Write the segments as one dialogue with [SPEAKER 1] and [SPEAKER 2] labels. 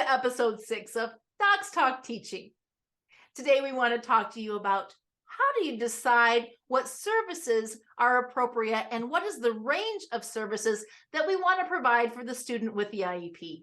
[SPEAKER 1] to episode 6 of Docs Talk Teaching. Today we want to talk to you about how do you decide what services are appropriate and what is the range of services that we want to provide for the student with the IEP.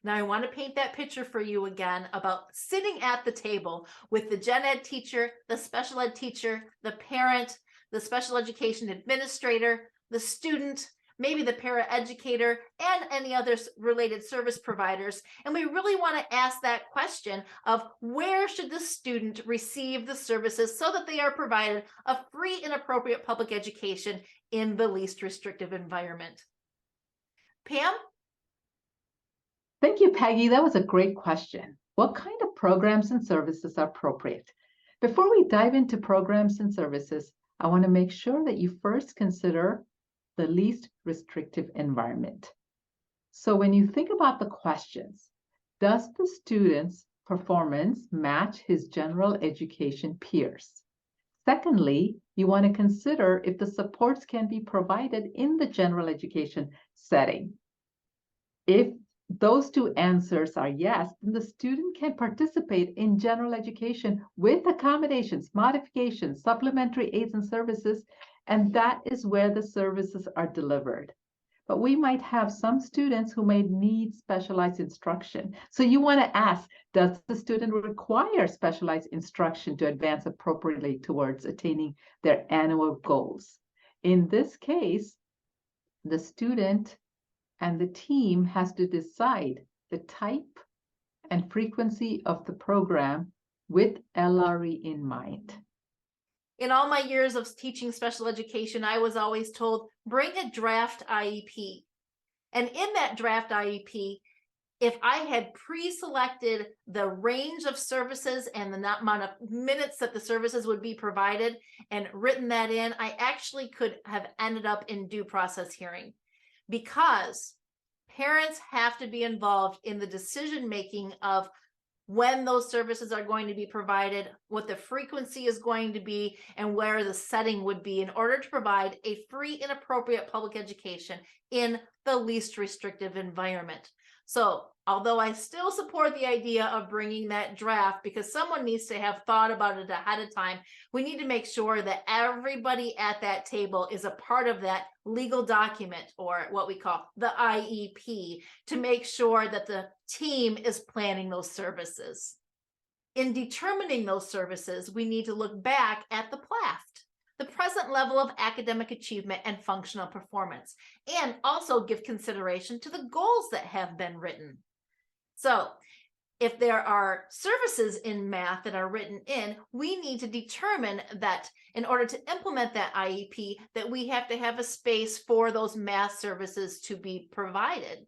[SPEAKER 1] Now I want to paint that picture for you again about sitting at the table with the gen ed teacher, the special ed teacher, the parent, the special education administrator, the student, maybe the paraeducator, and any other related service providers. And we really want to ask that question of where should the student receive the services so that they are provided a free and appropriate public education in the least restrictive environment. Pam?
[SPEAKER 2] Thank you, Peggy. That was a great question. What kind of programs and services are appropriate? Before we dive into programs and services, I want to make sure that you first consider the least restrictive environment. So when you think about the questions, does the student's performance match his general education peers? Secondly, you want to consider if the supports can be provided in the general education setting. If those two answers are yes, then the student can participate in general education with accommodations, modifications, supplementary aids and services, and that is where the services are delivered. But we might have some students who may need specialized instruction. So you want to ask, does the student require specialized instruction to advance appropriately towards attaining their annual goals? In this case, the student and the team has to decide the type and frequency of the program with LRE in mind.
[SPEAKER 1] In all my years of teaching special education, I was always told, bring a draft IEP. And in that draft IEP, if I had pre-selected the range of services and the amount of minutes that the services would be provided and written that in, I actually could have ended up in due process hearing, because parents have to be involved in the decision-making of when those services are going to be provided, what the frequency is going to be, and where the setting would be in order to provide a free and appropriate public education in the least restrictive environment. So although I still support the idea of bringing that draft because someone needs to have thought about it ahead of time, we need to make sure that everybody at that table is a part of that legal document, or what we call the IEP, to make sure that the team is planning those services. In determining those services, we need to look back at the PLAFT, the present level of academic achievement and functional performance, and also give consideration to the goals that have been written. So if there are services in math that are written in, we need to determine that in order to implement that IEP, that we have to have a space for those math services to be provided.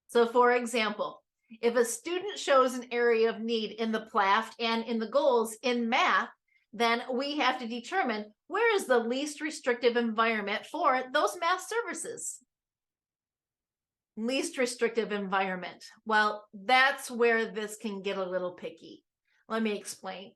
[SPEAKER 1] So for example, if a student shows an area of need in the PLAFT and in the goals in math, then we have to determine where is the least restrictive environment for those math services. Least restrictive environment. Well, that's where this can get a little picky. Let me explain.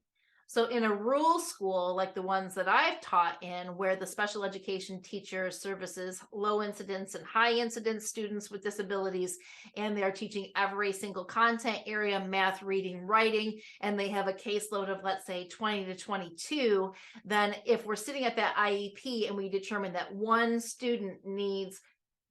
[SPEAKER 1] So in a rural school like the ones that I've taught in, where the special education teacher services low incidence and high incidence students with disabilities, and they are teaching every single content area, math, reading, writing, and they have a caseload of, let's say, 20 to 22, then if we're sitting at that IEP and we determine that one student needs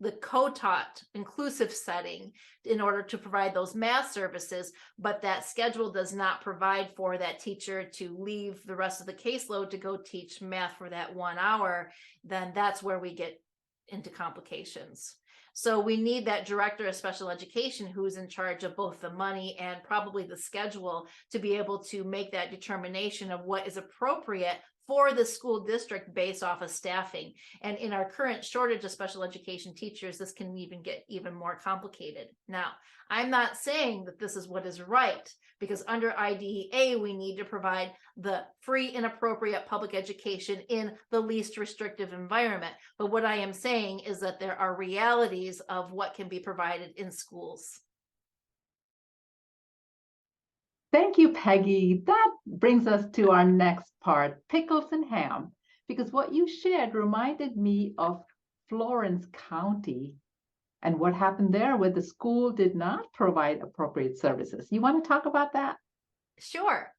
[SPEAKER 1] the co-taught inclusive setting in order to provide those math services, but that schedule does not provide for that teacher to leave the rest of the caseload to go teach math for that 1 hour, then that's where we get into complications. So we need that director of special education who's in charge of both the money and probably the schedule to be able to make that determination of what is appropriate for the school district based off of staffing. And in our current shortage of special education teachers, this can even get even more complicated. Now, I'm not saying that this is what is right, because under IDEA, we need to provide the free and appropriate public education in the least restrictive environment. But what I am saying is that there are realities of what can be provided in schools.
[SPEAKER 2] Thank you, Peggy. That brings us to our next part, pickles and ham, because what you shared reminded me of Florence County And what happened there where the school did not provide appropriate services? You want to talk about that?
[SPEAKER 1] Sure.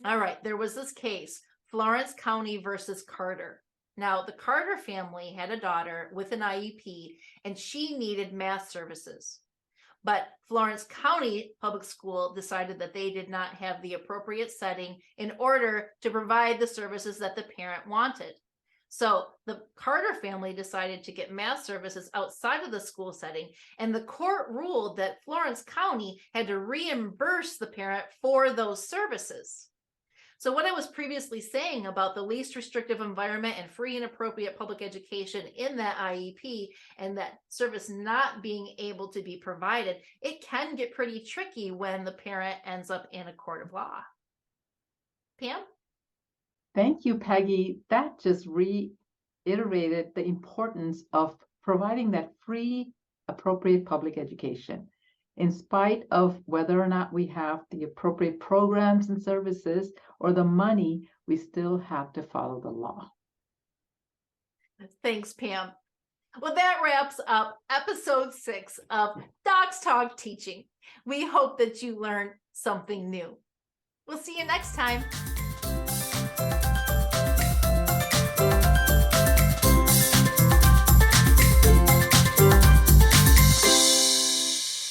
[SPEAKER 1] All right. There was this case, Florence County versus Carter. Now, the Carter family had a daughter with an IEP, and she needed math services. But Florence County Public School decided that they did not have the appropriate setting in order to provide the services that the parent wanted. So the Carter family decided to get math services outside of the school setting, and the court ruled that Florence County had to reimburse the parent for those services. So what I was previously saying about the least restrictive environment and free and appropriate public education in that IEP and that service not being able to be provided, it can get pretty tricky when the parent ends up in a court of law. Pam?
[SPEAKER 2] Thank you, Peggy. That just reiterated the importance of providing that free, appropriate public education. In spite of whether or not we have the appropriate programs and services or the money, we still have to follow the law.
[SPEAKER 1] Thanks, Pam. Well, that wraps up episode 6 of Docs Talk Teaching. We hope that you learned something new. We'll see you next time.